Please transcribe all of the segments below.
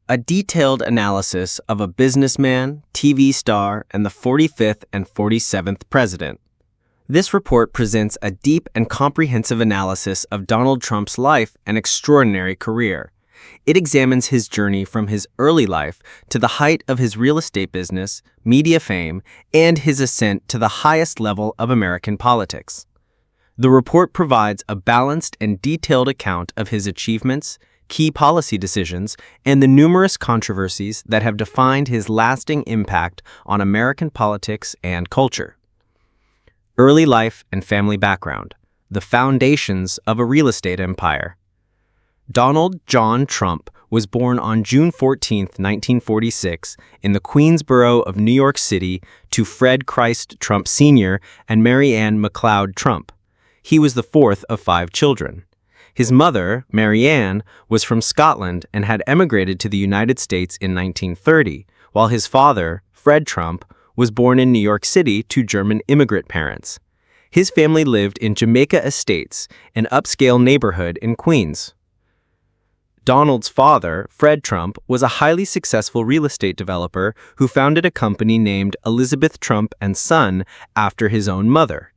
A detailed analysis of a businessman, TV star, and the 45th and 47th president. This report presents a deep and comprehensive analysis of Donald Trump's life and extraordinary career. It examines his journey from his early life to the height of his real estate business, media fame, and his ascent to the highest level of American politics. The report provides a balanced and detailed account of his achievements, key policy decisions, and the numerous controversies that have defined his lasting impact on American politics and culture. Early life and family background: the foundations of a real estate empire. Donald John Trump was born on June 14, 1946, in the Queensboro of New York City to Fred Christ Trump Sr. and Mary Ann McLeod Trump. He was the fourth of 5 children. His mother, Mary Ann, was from Scotland and had emigrated to the United States in 1930, while his father, Fred Trump, was born in New York City to German immigrant parents. His family lived in Jamaica Estates, an upscale neighborhood in Queens. Donald's father, Fred Trump, was a highly successful real estate developer who founded a company named Elizabeth Trump and Son after his own mother.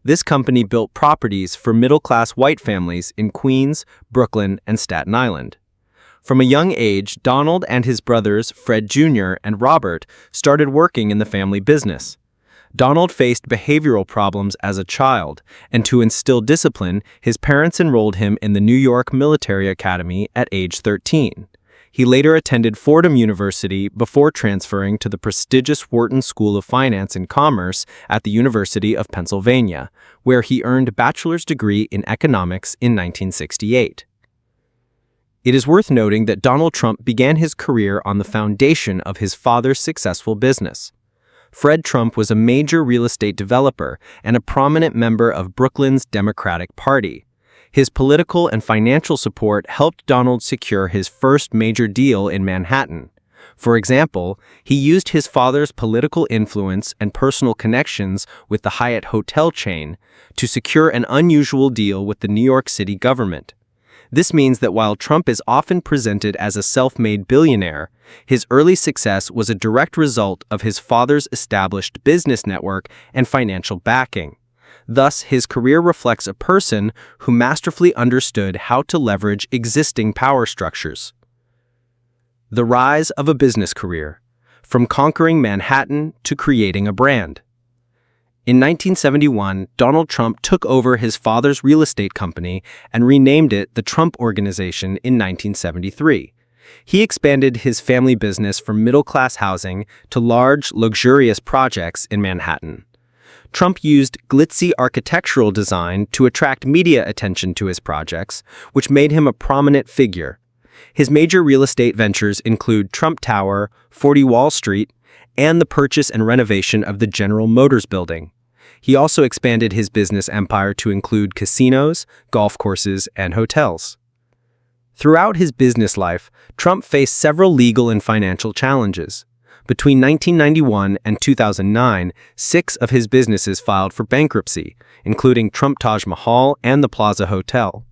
This company built properties for middle-class white families in Queens, Brooklyn, and Staten Island. From a young age, Donald and his brothers, Fred Jr. and Robert, started working in the family business. Donald faced behavioral problems as a child, and to instill discipline, his parents enrolled him in the New York Military Academy at age 13. He later attended Fordham University before transferring to the prestigious Wharton School of Finance and Commerce at the University of Pennsylvania, where he earned a bachelor's degree in economics in 1968. It is worth noting that Donald Trump began his career on the foundation of his father's successful business. Fred Trump was a major real estate developer and a prominent member of Brooklyn's Democratic Party. His political and financial support helped Donald secure his first major deal in Manhattan. For example, he used his father's political influence and personal connections with the Hyatt hotel chain to secure an unusual deal with the New York City government. This means that while Trump is often presented as a self-made billionaire, his early success was a direct result of his father's established business network and financial backing. Thus, his career reflects a person who masterfully understood how to leverage existing power structures. The rise of a business career: from conquering Manhattan to creating a brand. In 1971, Donald Trump took over his father's real estate company and renamed it the Trump Organization in 1973. He expanded his family business from middle-class housing to large, luxurious projects in Manhattan. Trump used glitzy architectural design to attract media attention to his projects, which made him a prominent figure. His major real estate ventures include Trump Tower, 40 Wall Street, and the purchase and renovation of the General Motors building. He also expanded his business empire to include casinos, golf courses, and hotels. Throughout his business life, Trump faced several legal and financial challenges. Between 1991 and 2009, 6 of his businesses filed for bankruptcy, including Trump Taj Mahal and the Plaza Hotel.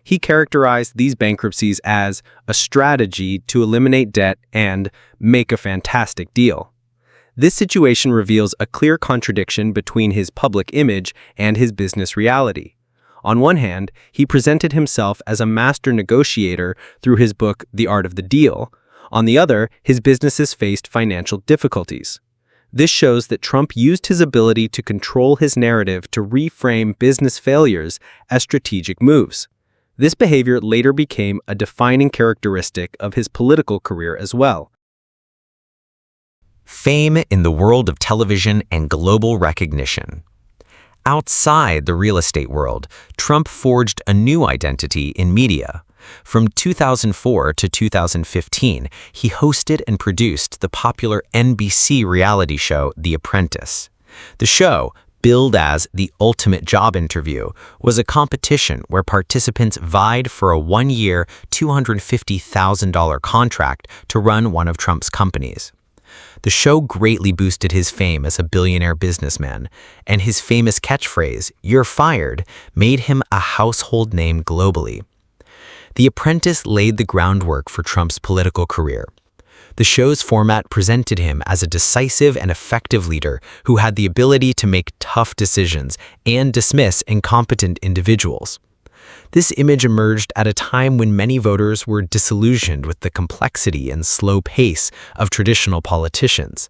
He characterized these bankruptcies as a strategy to eliminate debt and make a fantastic deal. This situation reveals a clear contradiction between his public image and his business reality. On one hand, he presented himself as a master negotiator through his book, The Art of the Deal. On the other, his businesses faced financial difficulties. This shows that Trump used his ability to control his narrative to reframe business failures as strategic moves. This behavior later became a defining characteristic of his political career as well. Fame in the world of television and global recognition. Outside the real estate world, Trump forged a new identity in media. From 2004 to 2015, he hosted and produced the popular NBC reality show The Apprentice. The show, billed as the ultimate job interview, was a competition where participants vied for a 1-year, $250,000 contract to run one of Trump's companies. The show greatly boosted his fame as a billionaire businessman, and his famous catchphrase, "You're fired," made him a household name globally. The Apprentice laid the groundwork for Trump's political career. The show's format presented him as a decisive and effective leader who had the ability to make tough decisions and dismiss incompetent individuals. This image emerged at a time when many voters were disillusioned with the complexity and slow pace of traditional politicians.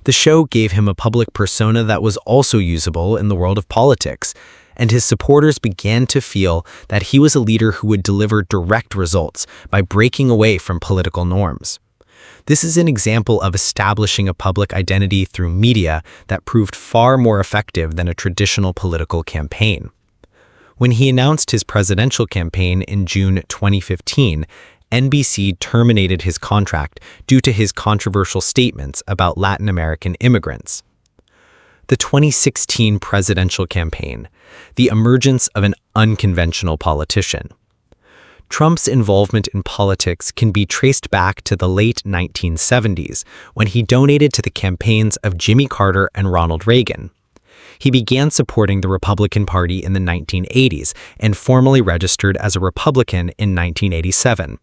The show gave him a public persona that was also usable in the world of politics, and his supporters began to feel that he was a leader who would deliver direct results by breaking away from political norms. This is an example of establishing a public identity through media that proved far more effective than a traditional political campaign. When he announced his presidential campaign in June 2015, NBC terminated his contract due to his controversial statements about Latin American immigrants. The 2016 presidential campaign, the emergence of an unconventional politician. Trump's involvement in politics can be traced back to the late 1970s, when he donated to the campaigns of Jimmy Carter and Ronald Reagan. He began supporting the Republican Party in the 1980s and formally registered as a Republican in 1987.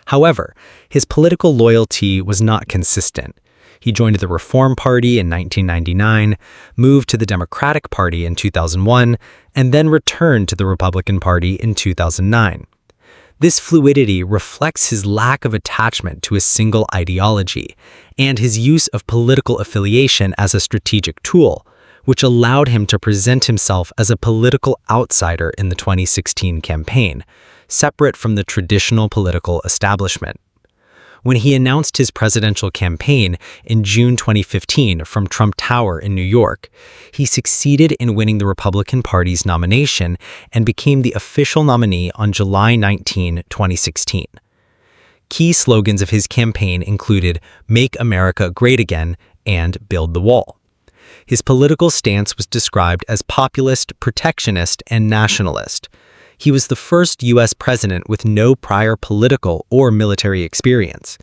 However, his political loyalty was not consistent. He joined the Reform Party in 1999, moved to the Democratic Party in 2001, and then returned to the Republican Party in 2009. This fluidity reflects his lack of attachment to a single ideology and his use of political affiliation as a strategic tool, which allowed him to present himself as a political outsider in the 2016 campaign, separate from the traditional political establishment. When he announced his presidential campaign in June 2015 from Trump Tower in New York, he succeeded in winning the Republican Party's nomination and became the official nominee on July 19, 2016. Key slogans of his campaign included "Make America Great Again" and "Build the Wall." His political stance was described as populist, protectionist, and nationalist. He was the first U.S. president with no prior political or military experience.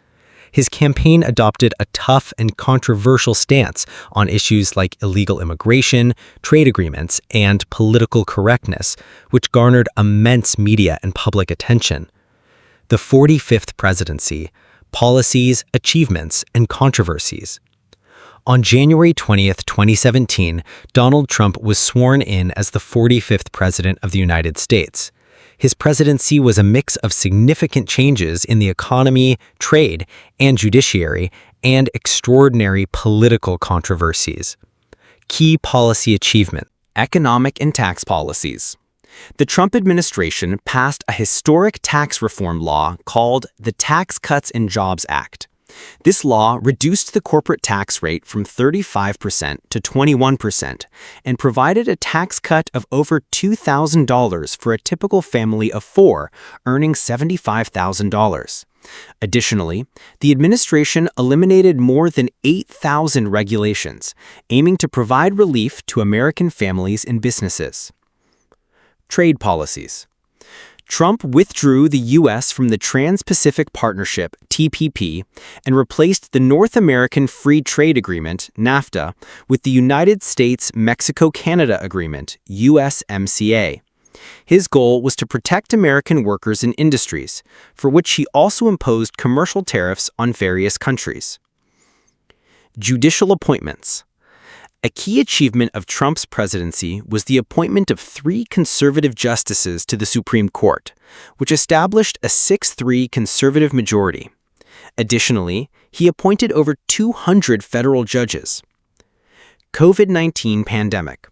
His campaign adopted a tough and controversial stance on issues like illegal immigration, trade agreements, and political correctness, which garnered immense media and public attention. The 45th presidency: policies, achievements, and controversies. On January 20, 2017, Donald Trump was sworn in as the 45th President of the United States. His presidency was a mix of significant changes in the economy, trade, and judiciary, and extraordinary political controversies. Key policy achievement: Economic and tax policies. The Trump administration passed a historic tax reform law called the Tax Cuts and Jobs Act. This law reduced the corporate tax rate from 35% to 21% and provided a tax cut of over $2,000 for a typical family of four earning $75,000. Additionally, the administration eliminated more than 8,000 regulations, aiming to provide relief to American families and businesses. Trade policies. Trump withdrew the U.S. from the Trans-Pacific Partnership, TPP, and replaced the North American Free Trade Agreement, NAFTA, with the United States-Mexico-Canada Agreement, USMCA. His goal was to protect American workers and industries, for which he also imposed commercial tariffs on various countries. Judicial appointments. A key achievement of Trump's presidency was the appointment of 3 conservative justices to the Supreme Court, which established a 6-3 conservative majority. Additionally, he appointed over 200 federal judges. COVID-19 pandemic.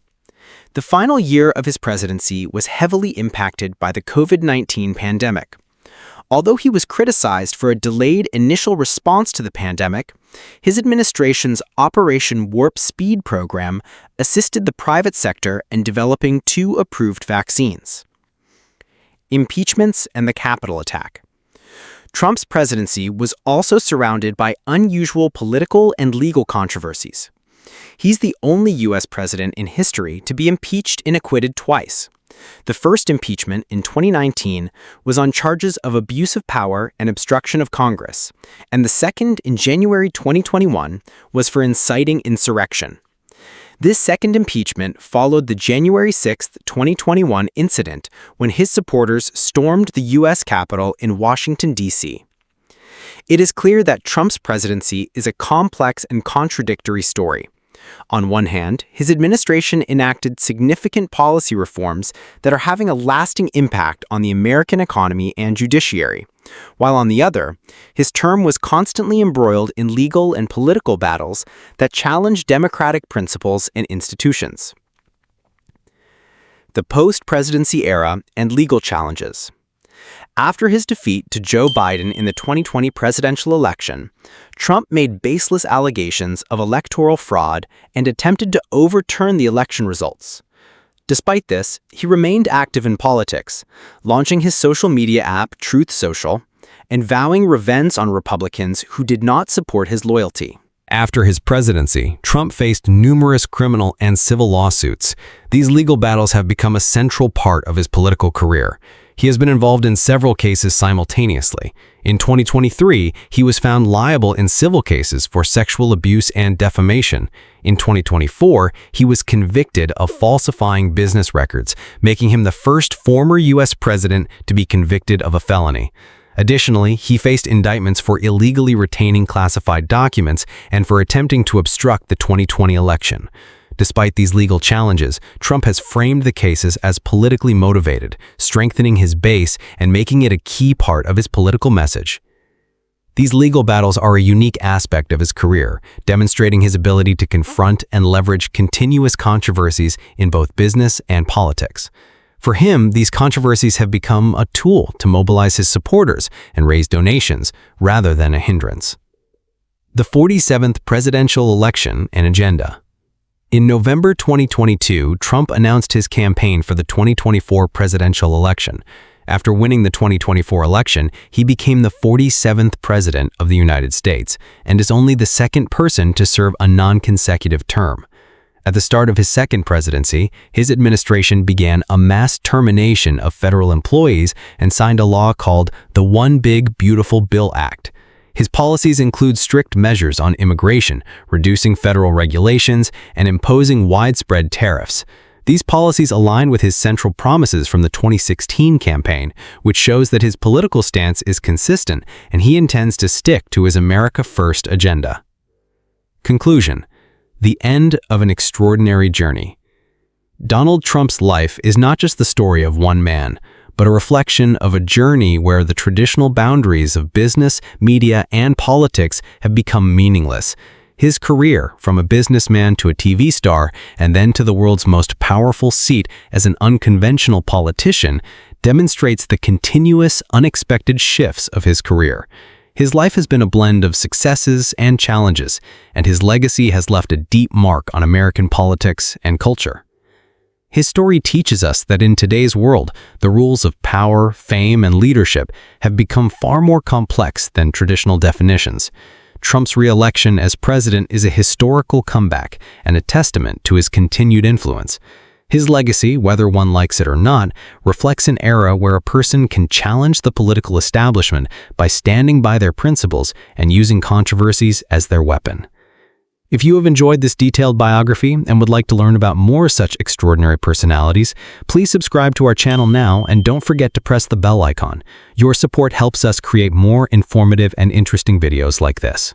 The final year of his presidency was heavily impacted by the COVID-19 pandemic. Although he was criticized for a delayed initial response to the pandemic, his administration's Operation Warp Speed program assisted the private sector in developing 2 approved vaccines. Impeachments and the Capitol attack. Trump's presidency was also surrounded by unusual political and legal controversies. He's the only U.S. president in history to be impeached and acquitted twice. The first impeachment in 2019 was on charges of abuse of power and obstruction of Congress, and the second in January 2021 was for inciting insurrection. This second impeachment followed the January 6, 2021 incident when his supporters stormed the U.S. Capitol in Washington, D.C. It is clear that Trump's presidency is a complex and contradictory story. On one hand, his administration enacted significant policy reforms that are having a lasting impact on the American economy and judiciary, while on the other, his term was constantly embroiled in legal and political battles that challenge democratic principles and institutions. The post-presidency era and legal challenges. After his defeat to Joe Biden in the 2020 presidential election, Trump made baseless allegations of electoral fraud and attempted to overturn the election results. Despite this, he remained active in politics, launching his social media app Truth Social and vowing revenge on Republicans who did not support his loyalty. After his presidency, Trump faced numerous criminal and civil lawsuits. These legal battles have become a central part of his political career. He has been involved in several cases simultaneously. In 2023, he was found liable in civil cases for sexual abuse and defamation. In 2024, he was convicted of falsifying business records, making him the first former U.S. president to be convicted of a felony. Additionally, he faced indictments for illegally retaining classified documents and for attempting to obstruct the 2020 election. Despite these legal challenges, Trump has framed the cases as politically motivated, strengthening his base and making it a key part of his political message. These legal battles are a unique aspect of his career, demonstrating his ability to confront and leverage continuous controversies in both business and politics. For him, these controversies have become a tool to mobilize his supporters and raise donations, rather than a hindrance. The 47th presidential election and agenda. In November 2022, Trump announced his campaign for the 2024 presidential election. After winning the 2024 election, he became the 47th president of the United States and is only the second person to serve a non-consecutive term. At the start of his second presidency, his administration began a mass termination of federal employees and signed a law called the One Big Beautiful Bill Act. His policies include strict measures on immigration, reducing federal regulations, and imposing widespread tariffs. These policies align with his central promises from the 2016 campaign, which shows that his political stance is consistent and he intends to stick to his America First agenda. Conclusion: the end of an extraordinary journey. Donald Trump's life is not just the story of one man, but a reflection of a journey where the traditional boundaries of business, media, and politics have become meaningless. His career, from a businessman to a TV star, and then to the world's most powerful seat as an unconventional politician, demonstrates the continuous, unexpected shifts of his career. His life has been a blend of successes and challenges, and his legacy has left a deep mark on American politics and culture. His story teaches us that in today's world, the rules of power, fame, and leadership have become far more complex than traditional definitions. Trump's re-election as president is a historical comeback and a testament to his continued influence. His legacy, whether one likes it or not, reflects an era where a person can challenge the political establishment by standing by their principles and using controversies as their weapon. If you have enjoyed this detailed biography and would like to learn about more such extraordinary personalities, please subscribe to our channel now and don't forget to press the bell icon. Your support helps us create more informative and interesting videos like this.